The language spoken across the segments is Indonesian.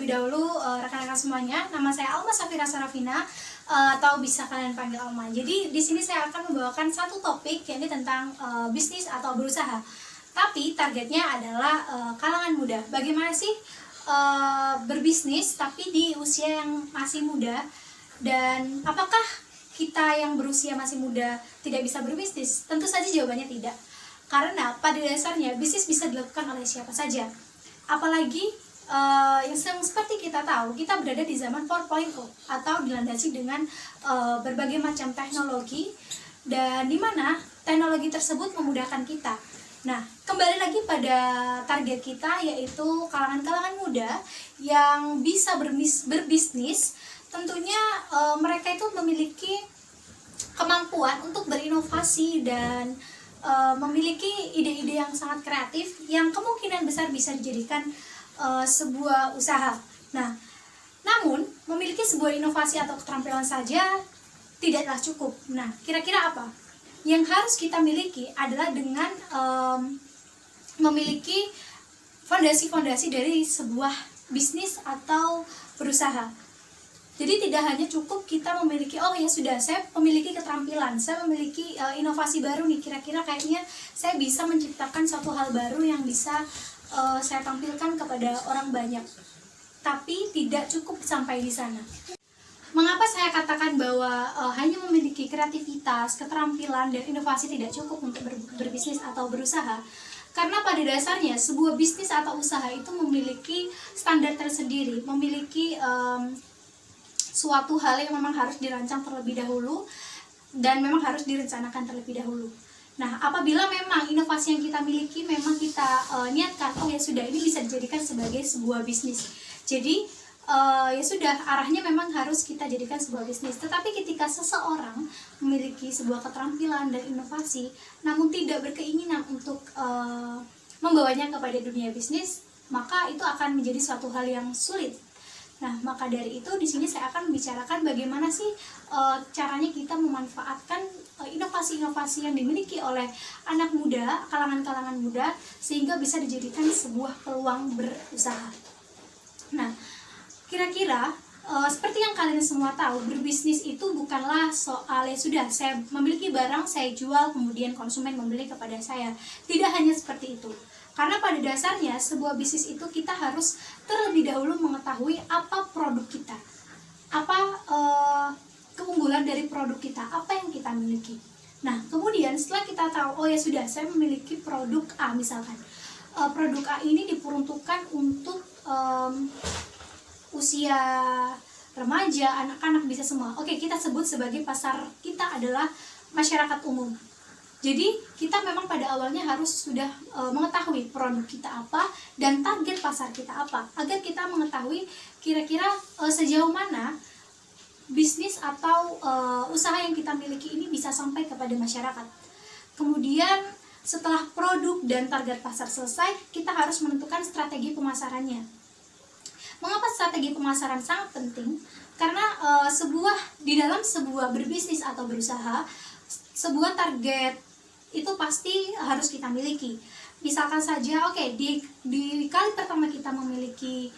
terlebih dahulu rekan-rekan semuanya, nama saya Alma Safira Sarafina, atau bisa kalian panggil Alma. Jadi di sini saya akan membawakan satu topik, yakni tentang bisnis atau berusaha. Tapi targetnya adalah kalangan muda. Bagaimana sih berbisnis tapi di usia yang masih muda, dan apakah kita yang berusia masih muda tidak bisa berbisnis? Tentu saja jawabannya tidak. Karena pada dasarnya bisnis bisa dilakukan oleh siapa saja. Apalagi yang seperti kita tahu, kita berada di zaman 4.0 atau dilandasi dengan berbagai macam teknologi, dan dimana teknologi tersebut memudahkan kita. Nah, kembali lagi pada target kita, yaitu kalangan-kalangan muda yang bisa berbisnis. Tentunya mereka itu memiliki kemampuan untuk berinovasi dan memiliki ide-ide yang sangat kreatif yang kemungkinan besar bisa dijadikan sebuah usaha. Nah, namun memiliki sebuah inovasi atau keterampilan saja tidaklah cukup. Nah, kira-kira apa yang harus kita miliki adalah dengan memiliki fondasi-fondasi dari sebuah bisnis atau berusaha. Jadi tidak hanya cukup kita memiliki, oh ya sudah, saya memiliki keterampilan, saya memiliki inovasi baru nih, kira-kira kayaknya saya bisa menciptakan suatu hal baru yang bisa saya tampilkan kepada orang banyak. Tapi tidak cukup sampai di sana. Mengapa saya katakan bahwa hanya memiliki kreativitas, keterampilan, dan inovasi tidak cukup untuk berbisnis atau berusaha? Karena pada dasarnya sebuah bisnis atau usaha itu memiliki standar tersendiri, memiliki suatu hal yang memang harus dirancang terlebih dahulu dan memang harus direncanakan terlebih dahulu. Nah, apabila memang inovasi yang kita miliki memang kita niatkan, oh ya sudah, ini bisa dijadikan sebagai sebuah bisnis. Jadi ya sudah, arahnya memang harus kita jadikan sebuah bisnis. Tetapi ketika seseorang memiliki sebuah keterampilan dan inovasi, namun tidak berkeinginan untuk membawanya kepada dunia bisnis, maka itu akan menjadi suatu hal yang sulit. Nah, maka dari itu di sini saya akan membicarakan bagaimana sih caranya kita memanfaatkan inovasi-inovasi yang dimiliki oleh anak muda, kalangan-kalangan muda, sehingga bisa dijadikan sebuah peluang berusaha. Nah, kira-kira seperti yang kalian semua tahu, berbisnis itu bukanlah soal ya sudah, saya memiliki barang, saya jual, kemudian konsumen membeli kepada saya. Tidak hanya seperti itu. Karena pada dasarnya sebuah bisnis itu kita harus terlebih dahulu mengetahui apa produk kita, apa keunggulan dari produk kita, apa yang kita miliki. Nah, kemudian setelah kita tahu, oh ya sudah, saya memiliki produk A misalkan, produk A ini diperuntukkan untuk usia remaja, anak-anak, bisa semua. Oke, kita sebut sebagai pasar kita adalah masyarakat umum. Jadi kita memang pada awalnya harus sudah mengetahui produk kita apa dan target pasar kita apa, agar kita mengetahui kira-kira sejauh mana bisnis atau usaha yang kita miliki ini bisa sampai kepada masyarakat. Kemudian setelah produk dan target pasar selesai, kita harus menentukan strategi pemasarannya. Mengapa strategi pemasaran sangat penting? Karena di dalam sebuah berbisnis atau berusaha, sebuah target itu pasti harus kita miliki. Misalkan saja, oke, di kali pertama kita memiliki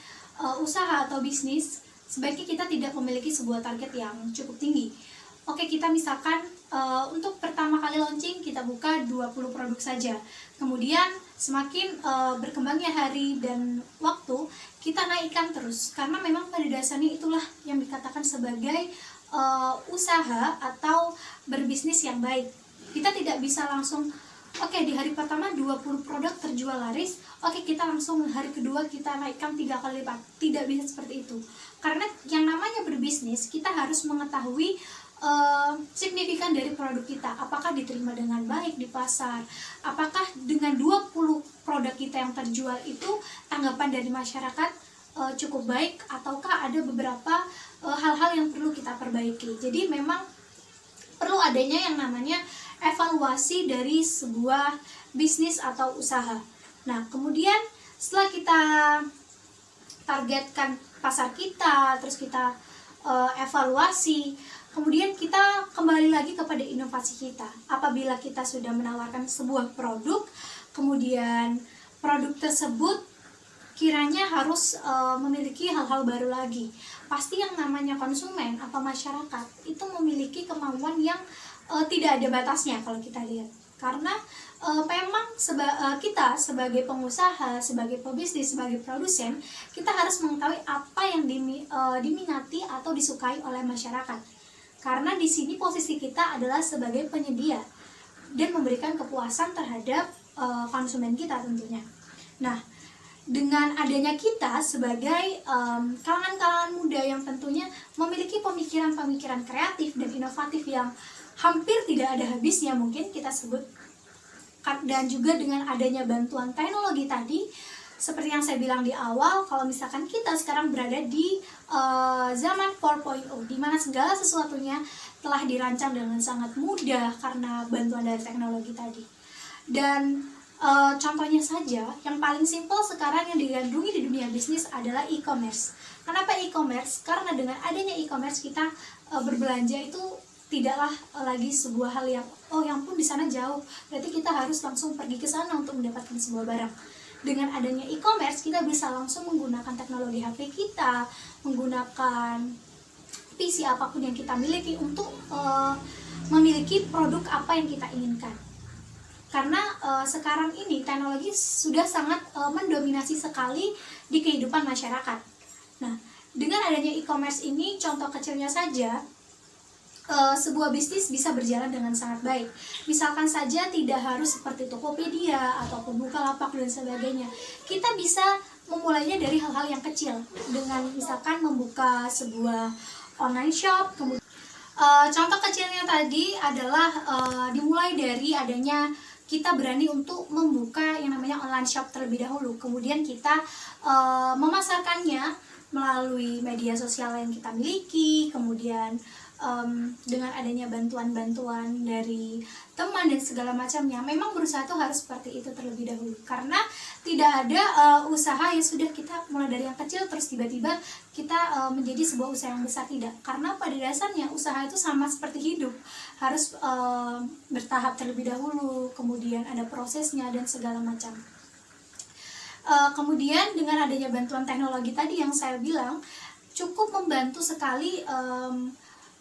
usaha atau bisnis, sebaiknya kita tidak memiliki sebuah target yang cukup tinggi. Oke, kita misalkan untuk pertama kali launching kita buka 20 produk saja. Kemudian semakin berkembangnya hari dan waktu, kita naikkan terus. Karena memang pada dasarnya itulah yang dikatakan sebagai usaha atau berbisnis yang baik. Kita tidak bisa langsung, oke, di hari pertama 20 produk terjual laris, oke, kita langsung hari kedua kita naikkan 3 kali lipat. Tidak bisa seperti itu. Karena yang namanya berbisnis, kita harus mengetahui signifikan dari produk kita. Apakah diterima dengan baik di pasar? Apakah dengan 20 produk kita yang terjual itu tanggapan dari masyarakat cukup baik, ataukah ada beberapa hal-hal yang perlu kita perbaiki? Jadi memang perlu adanya yang namanya evaluasi dari sebuah bisnis atau usaha. Nah, kemudian setelah kita targetkan pasar kita, terus kita evaluasi, kemudian kita kembali lagi kepada inovasi kita. Apabila kita sudah menawarkan sebuah produk, kemudian produk tersebut kiranya harus memiliki hal-hal baru lagi. Pasti yang namanya konsumen atau masyarakat itu memiliki kemauan yang tidak ada batasnya kalau kita lihat. Karena memang kita sebagai pengusaha, sebagai pebisnis, sebagai produsen, kita harus mengetahui apa yang diminati atau disukai oleh masyarakat. Karena di sini posisi kita adalah sebagai penyedia dan memberikan kepuasan terhadap konsumen kita tentunya. Nah, dengan adanya kita sebagai kalangan-kalangan muda yang tentunya memiliki pemikiran-pemikiran kreatif dan inovatif yang hampir tidak ada habisnya mungkin kita sebut, dan juga dengan adanya bantuan teknologi tadi, seperti yang saya bilang di awal, kalau misalkan kita sekarang berada di zaman 4.0, di mana segala sesuatunya telah dirancang dengan sangat mudah karena bantuan dari teknologi tadi. Dan contohnya saja, yang paling simpel sekarang yang digandrungi di dunia bisnis adalah e-commerce. Kenapa e-commerce? Karena dengan adanya e-commerce kita berbelanja itu tidaklah lagi sebuah hal yang yang pun di sana jauh, berarti kita harus langsung pergi ke sana untuk mendapatkan sebuah barang. Dengan adanya e-commerce kita bisa langsung menggunakan teknologi HP kita, menggunakan PC apapun yang kita miliki untuk memiliki produk apa yang kita inginkan. Karena sekarang ini teknologi sudah sangat mendominasi sekali di kehidupan masyarakat. Nah, dengan adanya e-commerce ini, contoh kecilnya saja, sebuah bisnis bisa berjalan dengan sangat baik. Misalkan saja tidak harus seperti Tokopedia ataupun Bukalapak dan sebagainya. Kita bisa memulainya dari hal-hal yang kecil, dengan misalkan membuka sebuah online shop. Kemudian contoh kecilnya tadi adalah dimulai dari adanya kita berani untuk membuka yang namanya online shop terlebih dahulu. Kemudian kita memasarkannya melalui media sosial yang kita miliki. Kemudian dengan adanya bantuan-bantuan dari teman dan segala macamnya, memang berusaha tuh harus seperti itu terlebih dahulu. Karena tidak ada usaha yang sudah kita mulai dari yang kecil terus tiba-tiba kita menjadi sebuah usaha yang besar, tidak. Karena pada dasarnya usaha itu sama seperti hidup, harus bertahap terlebih dahulu, kemudian ada prosesnya dan segala macam. Kemudian dengan adanya bantuan teknologi tadi yang saya bilang, cukup membantu sekali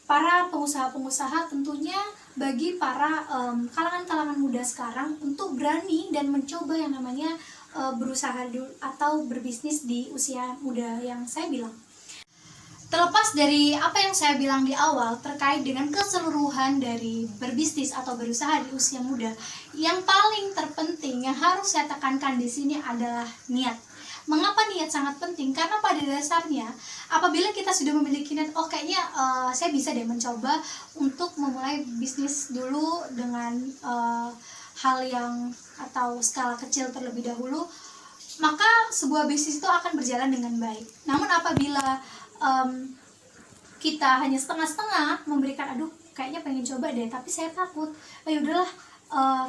para pengusaha-pengusaha, tentunya bagi para kalangan-kalangan muda sekarang untuk berani dan mencoba yang namanya berusaha atau berbisnis di usia muda yang saya bilang. Terlepas dari apa yang saya bilang di awal terkait dengan keseluruhan dari berbisnis atau berusaha di usia muda, yang paling terpenting yang harus saya tekankan di sini adalah niat. Mengapa niat sangat penting? Karena pada dasarnya apabila kita sudah memiliki niat, kayaknya saya bisa deh mencoba untuk memulai bisnis dulu dengan hal yang atau skala kecil terlebih dahulu, maka sebuah bisnis itu akan berjalan dengan baik. Namun apabila kita hanya setengah-setengah memberikan, kayaknya pengen coba deh tapi saya takut, yaudahlah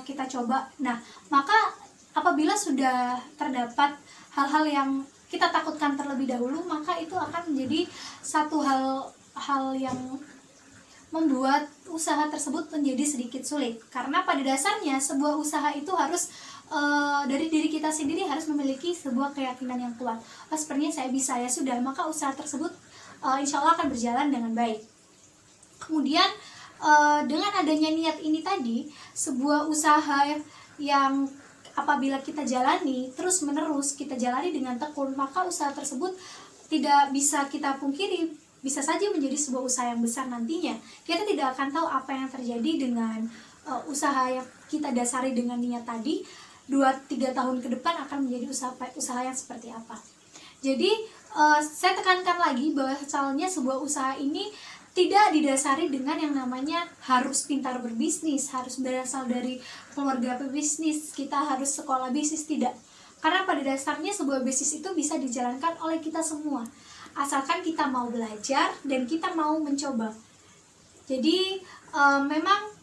kita coba. Nah, maka apabila sudah terdapat hal-hal yang kita takutkan terlebih dahulu, maka itu akan menjadi satu hal yang membuat usaha tersebut menjadi sedikit sulit. Karena pada dasarnya sebuah usaha itu harus dari diri kita sendiri harus memiliki sebuah keyakinan yang kuat. Sepertinya saya bisa, ya sudah, maka usaha tersebut insya Allah akan berjalan dengan baik. Kemudian dengan adanya niat ini tadi, sebuah usaha yang apabila kita jalani terus menerus, kita jalani dengan tekun, maka usaha tersebut tidak bisa kita pungkiri, bisa saja menjadi sebuah usaha yang besar nantinya. Kita tidak akan tahu apa yang terjadi dengan usaha yang kita dasari dengan niat tadi. 2-3 tahun ke depan akan menjadi usaha yang seperti apa. Jadi saya tekankan lagi bahwa misalnya sebuah usaha ini tidak didasari dengan yang namanya harus pintar berbisnis, harus berasal dari keluarga pebisnis, kita harus sekolah bisnis, tidak. Karena pada dasarnya sebuah bisnis itu bisa dijalankan oleh kita semua, asalkan kita mau belajar dan kita mau mencoba. Jadi memang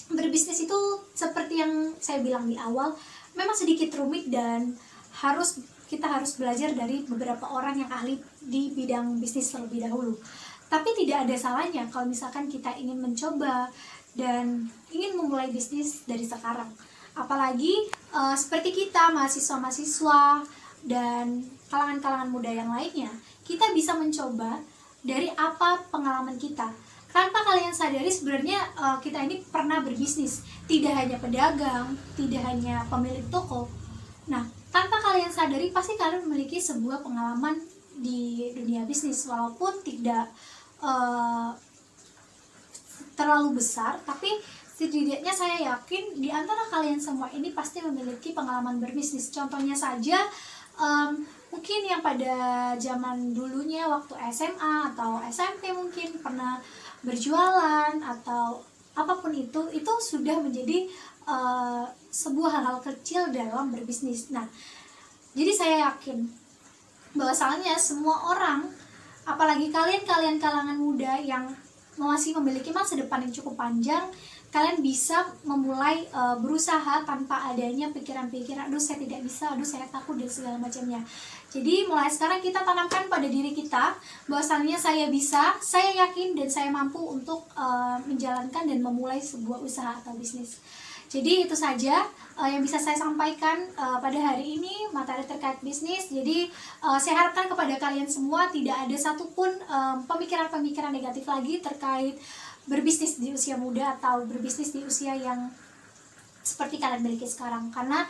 berbisnis itu seperti yang saya bilang di awal, memang sedikit rumit dan kita harus belajar dari beberapa orang yang ahli di bidang bisnis terlebih dahulu. Tapi tidak ada salahnya kalau misalkan kita ingin mencoba dan ingin memulai bisnis dari sekarang. Apalagi seperti kita mahasiswa-mahasiswa dan kalangan-kalangan muda yang lainnya, kita bisa mencoba dari apa pengalaman kita. Tanpa kalian sadari sebenarnya kita ini pernah berbisnis, tidak hanya pedagang, tidak hanya pemilik toko. Nah, tanpa kalian sadari pasti kalian memiliki sebuah pengalaman di dunia bisnis, walaupun tidak terlalu besar, tapi setidaknya saya yakin di antara kalian semua ini pasti memiliki pengalaman berbisnis. Contohnya saja, mungkin yang pada zaman dulunya waktu SMA atau SMP mungkin pernah berjualan atau apapun itu sudah menjadi sebuah hal-hal kecil dalam berbisnis. Nah, jadi saya yakin bahwasalnya semua orang, apalagi kalian kalangan muda yang masih memiliki masa depan yang cukup panjang, kalian bisa memulai berusaha tanpa adanya pikiran-pikiran, aduh saya tidak bisa, aduh saya takut dan segala macamnya. Jadi mulai sekarang kita tanamkan pada diri kita bahwasannya saya bisa, saya yakin dan saya mampu untuk menjalankan dan memulai sebuah usaha atau bisnis. Jadi itu saja yang bisa saya sampaikan pada hari ini materi terkait bisnis. Jadi saya harapkan kepada kalian semua tidak ada satupun pemikiran-pemikiran negatif lagi terkait berbisnis di usia muda atau berbisnis di usia yang seperti kalian miliki sekarang, karena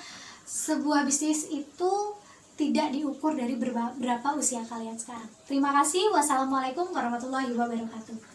sebuah bisnis itu tidak diukur dari berapa usia kalian sekarang. Terima kasih. Wassalamualaikum warahmatullahi wabarakatuh.